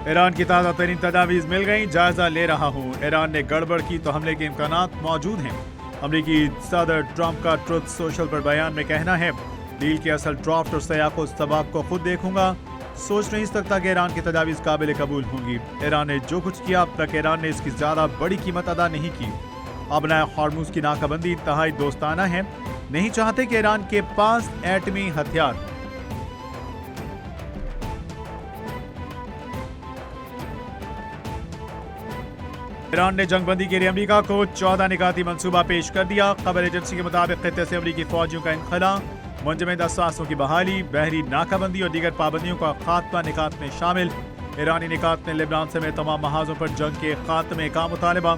Iran की ताज़ा तरीन तजावीज़ मिल गई, जायजा ले रहा हूँ। ईरान ने गड़बड़ की तो हमले के इम्कानात मौजूद हैं। अमरीकी सदर ट्रंप का ट्रुथ सोशल पर बयान में कहना है, डील के असल ड्राफ्ट और सयाको सबाब को खुद देखूंगा। सोच नहीं सकता कि ईरान की तजावीज़ काबिल कबूल होंगी। ईरान ने जो कुछ किया अब तक ईरान ने इसकी ज़्यादा बड़ी कीमत अदा नहीं की। अब नया हॉर्मुज़ की नाकाबंदी इंतहाई दोस्ताना है, नहीं चाहते कि ईरान के पास एटमी हथियार हो। ईरान ने जंगबंदी के लिए अमेरिका को 14 निकाती मंसूबा पेश कर दिया। खबर एजेंसी के मुताबिक खित्ते से अमेरिकी फौजियों का इनखला, मुंजमद असासों की बहाली, बहरी नाकाबंदी और दीगर पाबंदियों का खात्मा निकात में शामिल। ईरानी निकात में लेबनान समेत तमाम महाजों पर जंग के खात्मे का मुतालबा।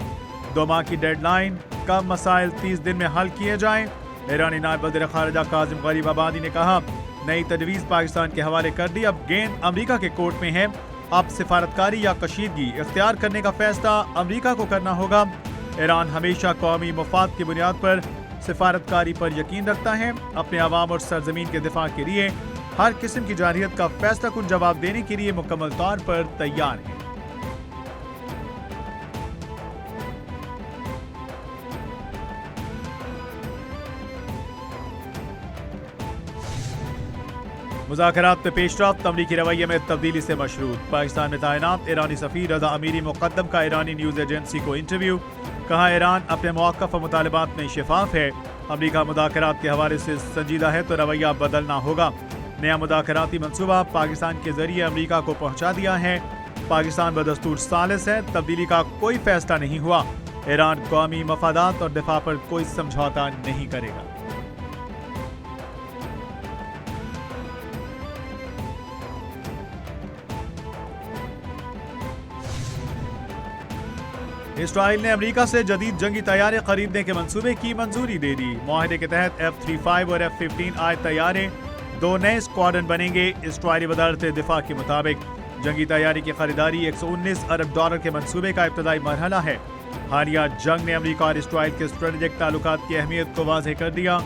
2 माह की डेडलाइन, कम मसाइल 30 दिन में हल किए जाएं। ईरानी नायब वज़ीर ख़ारिजा काज़िम गरीबाबादी ने कहा, नई तजवीज़ पाकिस्तान के हवाले कर दी, अब गेंद अमेरिका के कोर्ट में है। अब सिफारतकारी या कशीदगी इख्तियार करने का फैसला अमेरिका को करना होगा। ईरान हमेशा कौमी मफाद की बुनियाद पर सिफारतकारी पर यकीन रखता है। अपने अवाम और सरजमीन के दिफा के लिए हर किस्म की जारहियत का फैसला कुन जवाब देने के लिए मुकम्मल तौर पर तैयार है। मुज़ाकरात में पेशरफ्त, अमरीकी रवैये में तब्दीली से मशरूत। पाकिस्तान में तैनात ईरानी सफ़ीर रज़ा अमीरी मुक़द्दम का ईरानी न्यूज़ एजेंसी को इंटरव्यू। कहा, ईरान अपने मौक़िफ़ और मुतालबात में शफ़ाफ है। अमरीका मुज़ाकरात के हवाले से संजीदा है तो रवैया बदलना होगा। नया मुज़ाकराती मंसूबा पाकिस्तान के ज़रिए अमरीका को पहुँचा दिया है। पाकिस्तान बदस्तूर सालिस है, तब्दीली का कोई फैसला नहीं हुआ। ईरान कौमी मफादात और दिफा पर कोई समझौता नहीं करेगा। इसराइल ने अमेरिका से जदीद जंगी तैयारे खरीदने के मंसूबे की मंजूरी दे दी। मुआहदे के तहत F-35 और F-15I तैयारे 2 नए स्क्वाड्रन बनेंगे। इसराइली वज़ारत दिफा के मुताबिक जंगी तैयारी की खरीदारी $119 अरब के मंसूबे का इब्तदाई मरहला है। हालिया जंग ने अमेरिका और इसराइल के स्ट्रेटेजिक ताल्लुकात की अहमियत को वाज़ेह कर दिया।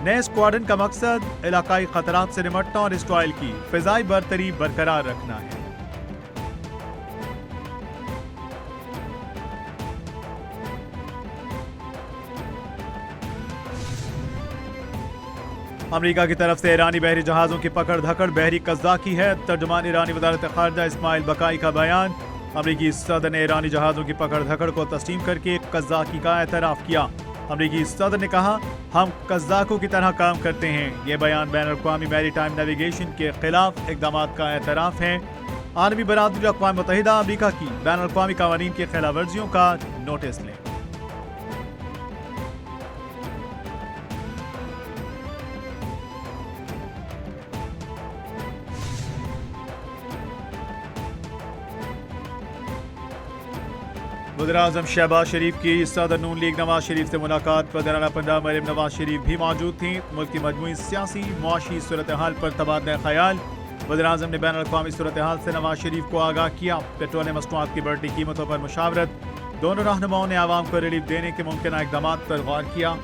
नए स्क्वाड्रन का मकसद इलाकाई खतरात से निपटना और इसराइल की फ़िज़ाई बरतरी बरकरार रखना है। अमेरिका की तरफ से ईरानी बहरी जहाज़ों की पकड़ धकड़ बहरी कज़्ज़ाकी है। तर्जुमान ईरानी वज़ारत ख़ारिजा इस्माइल बकाई का बयान। अमेरिकी सदर ने ईरानी जहाज़ों की पकड़ धकड़ को तस्लीम करके कज़्ज़ाकी का एतराफ़ किया। अमेरिकी सदर ने कहा, हम कज़्ज़ाकों की तरह काम करते हैं। ये बयान बैनुल-अक़वामी मैरीटाइम नेविगेशन के खिलाफ इक़दामात का एतराफ़ है। आलमी बरादरी और अक़वाम मुत्तहिदा अमेरिका की बैनुल-अक़वामी क़वानीन की खिलाफ वर्जियों का नोटिस लें। वज़ीर-ए-आज़म शहबाज शरीफ की सदर नून लीग नवाज शरीफ से मुलाकात। वज़ीर-ए-आला पंजाब मरीम नवाज शरीफ भी मौजूद थी। मुल्क की मजमूई सियासी मुआशी सूरत हाल पर तबादला ख़याल। वज़ीर-ए-आज़म ने बैनुल-अक़वामी सूरत हाल से नवाज शरीफ को आगाह किया। पेट्रोलियम मसनूआत की बढ़ती कीमतों पर मुशावरत। दोनों रहनुमाओं ने आवाम को रिलीफ देने के मुमकिन इक़दामात पर गौर किया।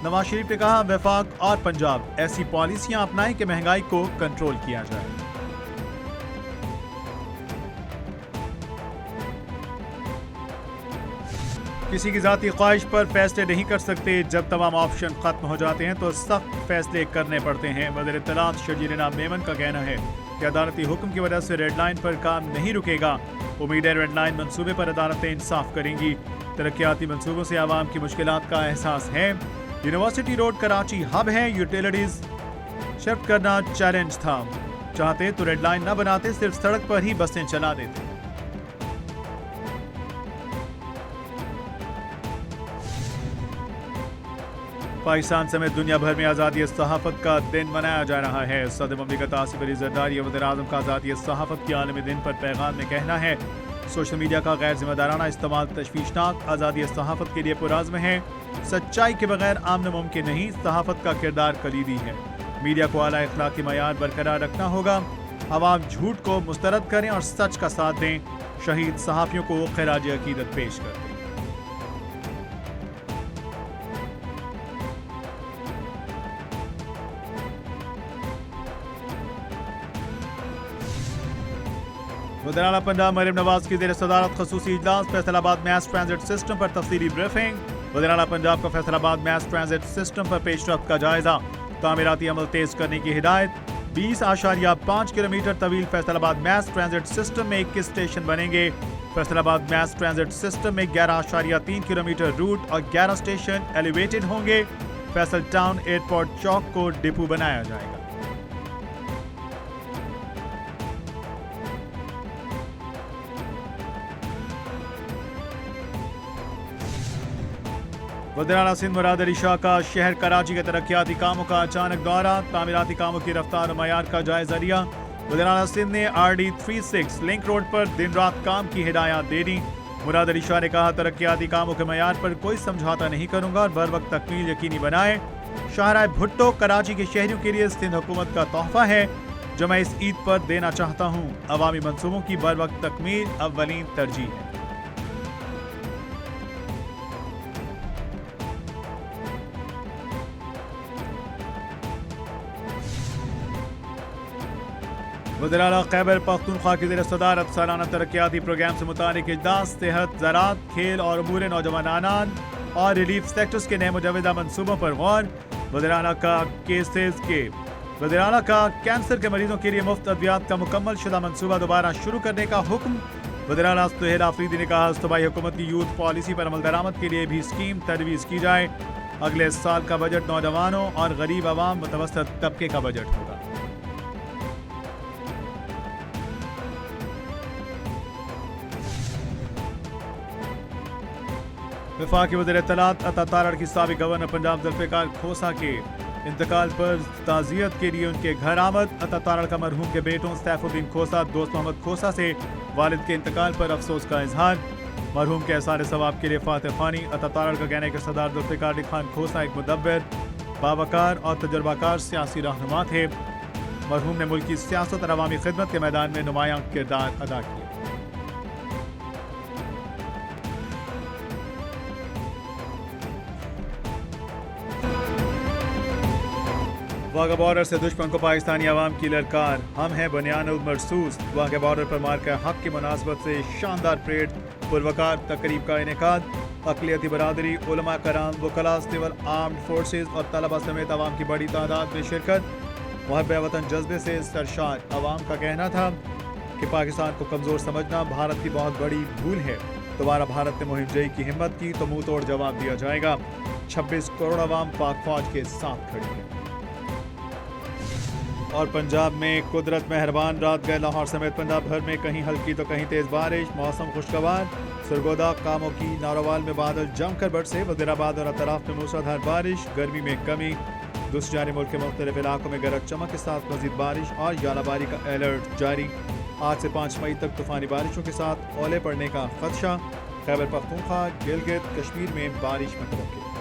नवाज शरीफ ने कहा, वफाक और पंजाब ऐसी पॉलिसियाँ अपनाएं कि महंगाई को कंट्रोल किया जाए। किसी की ज़ाती ख्वाहिश पर फैसले नहीं कर सकते। जब तमाम ऑप्शन खत्म हो जाते हैं तो सख्त फैसले करने पड़ते हैं। वज़ीर इत्तलात शजीर नाम मेमन का कहना है कि अदालती हुक्म की वजह से रेड लाइन पर काम नहीं रुकेगा। उम्मीद है रेड लाइन मंसूबे पर अदालतें इंसाफ करेंगी। तरक्याती मंसूबों से आवाम की मुश्किलात का एहसास है। यूनिवर्सिटी रोड कराची हब है, यूटिलिटीज शिफ्ट करना चैलेंज था। चाहते तो रेड लाइन न बनाते, सिर्फ सड़क पर ही बसें चला देते। पाकिस्तान समेत दुनिया भर में आज़ादी सहाफ़त का दिन मनाया जा रहा है। सदर ममलिकत आसिफ अली ज़रदारी वज़ीर-ए-आज़म का आज़ादी सहाफ़त के आलमी दिन पर पैगाम में कहना है, सोशल मीडिया का गैर जिम्मेदाराना इस्तेमाल तशवीशनाक। आज़ादी सहाफ़त के लिए पुराज़्म है। सच्चाई के बगैर आमन मुमकिन नहीं। सहाफ़त का किरदार कलीदी है। मीडिया को आला अखलाकी मयार बरकरार रखना होगा। अवाम झूठ को मुस्तरद करें और सच का साथ दें। शहीद सहाफ़ियों को खिराज अकीदत पेश कर दें। वज़ीर आला पंजाब मरियम नवाज की ज़ेर सदारत खसूसी इजलास, फैसलाबाद मैस ट्रांजिट सिस्टम पर तफसीली ब्रीफिंग। वज़ीर आला पंजाब का फैसलाबाद मैस ट्रांजिट सिस्टम पर पेशरफ्त का जायजा, तामीराती अमल तेज करने की हिदायत। 20.5 किलोमीटर तवील फैसलाबाद मैस ट्रांजिट सिस्टम में 21 स्टेशन बनेंगे। फैसलाबाद मैस ट्रांजिट सिस्टम में 11.3 किलोमीटर रूट और 11 स्टेशन एलिवेटेड होंगे। फैसल टाउन एयरपोर्ट चौक को डिपो बनाया जाएगा। वज़ीर आला सिंध मुराद अली शाह का शहर कराची के तरक्याती कामों का अचानक दौरा, तामीराती कामों की रफ्तार और मयार का जायजा लिया। वज़ीर आला सिंध ने RD 36 लिंक रोड पर दिन रात काम की हिदायत दे दी। मुराद अली शाह ने कहा, तरक्याती कामों के मयार पर कोई समझौता नहीं करूंगा और बर वक्त तकमील यकीनी बनाए। शाहराह भुट्टो कराची के शहरियों के लिए सिंध हुकूमत का तोहफा है जो मैं इस ईद पर देना चाहता हूँ। अवामी मंसूबों की बर वक्त तकमील अव्वलीन तरजीह है। वज़ीर आला खैबर पख्तूनख्वा की ज़ेर सदारत सालाना तरक्याती प्रोग्राम से मुतालिक इजलास, सेहत, ज़राअत, खेल और अमूर नौजवानान और रिलीफ सेक्टर्स के नए मुजवदा मनसूबों पर गौर। वज़ीर आला का कैंसर के मरीजों के लिए मुफ्त अद्वियात का मुकम्मल शुदा मनसूबा दोबारा शुरू करने का हुक्म। वज़ीर आला सुहेल आफरीदी ने कहा, सूबाई हुकूमत की यूथ पॉलिसी पर अमल दरामद के लिए भी स्कीम तजवीज़ की जाए। अगले साल का बजट नौजवानों और गरीब आवाम मुतवस्सित तबके का बजट होगा। वफाकी वज़ीर इत्तलात अता तारड़ की साबिक गवर्नर पंजाब जुल्फ़िकार खोसा के इंतकाल पर ताज़ियत के लिए उनके घर आमद। अता तारड़ का मरहूम के बेटों सैफुद्दीन खोसा, दोस्त मोहम्मद खोसा से वालिद के इंतकाल पर अफसोस का इजहार। मरहूम के एहसार सवाब के लिए फातिह ख़ानी। अता तारड़ का कहना है कि सरदार जुल्फ़िकार अली खान खोसा एक मुदब्बिर, बावकार और तजुर्बाकार सियासी रहनुमा थे। मरहूम ने मुल्क की सियासत और अवामी खिदमत के मैदान में नुमायां किरदार अदा किया। वाघा बॉर्डर से दुश्मन को पाकिस्तानी अवाम की ललकार, हम हैं बुनियानुल मरसूस। वाघा बॉर्डर पर मार्का हक की मुनासबत से शानदार परेड, पुरवकार तकरीब का इनेकाद। अक़लियती बरादरी, उलमा कराम, वकला, सिविल आर्म्ड फोर्सेज और तलबा समेत अवाम की बड़ी तादाद में शिरकत। मुहब्बे वतन जज्बे से सरशार अवाम का कहना था कि पाकिस्तान को कमज़ोर समझना भारत की बहुत बड़ी भूल है। दोबारा भारत ने मुहिम जई की हिम्मत की तो मुंह तोड़ जवाब दिया जाएगा। 26 करोड़ अवाम पाक फौज के साथ खड़ी है। और पंजाब में कुदरत मेहरबान, रात गए लाहौर समेत पंजाब भर में कहीं हल्की तो कहीं तेज बारिश, मौसम खुशगवार। सरगोदा, कामों की, नारोवाल में बादल जमकर बरसे। वज़ीराबाद और अतराफ में मूसलाधार बारिश, गर्मी में कमी। दूसरी जानिब मुल्क के मुख्तलिफ इलाकों में गरज चमक के साथ मजीद बारिश और यालाबारी का अलर्ट जारी। आज से 5 मई तक तूफानी बारिशों के साथ ओले पड़ने का खदशा। खैबर पख्तूनख्वा, गिलगित कश्मीर में बारिश मुतवक्किल।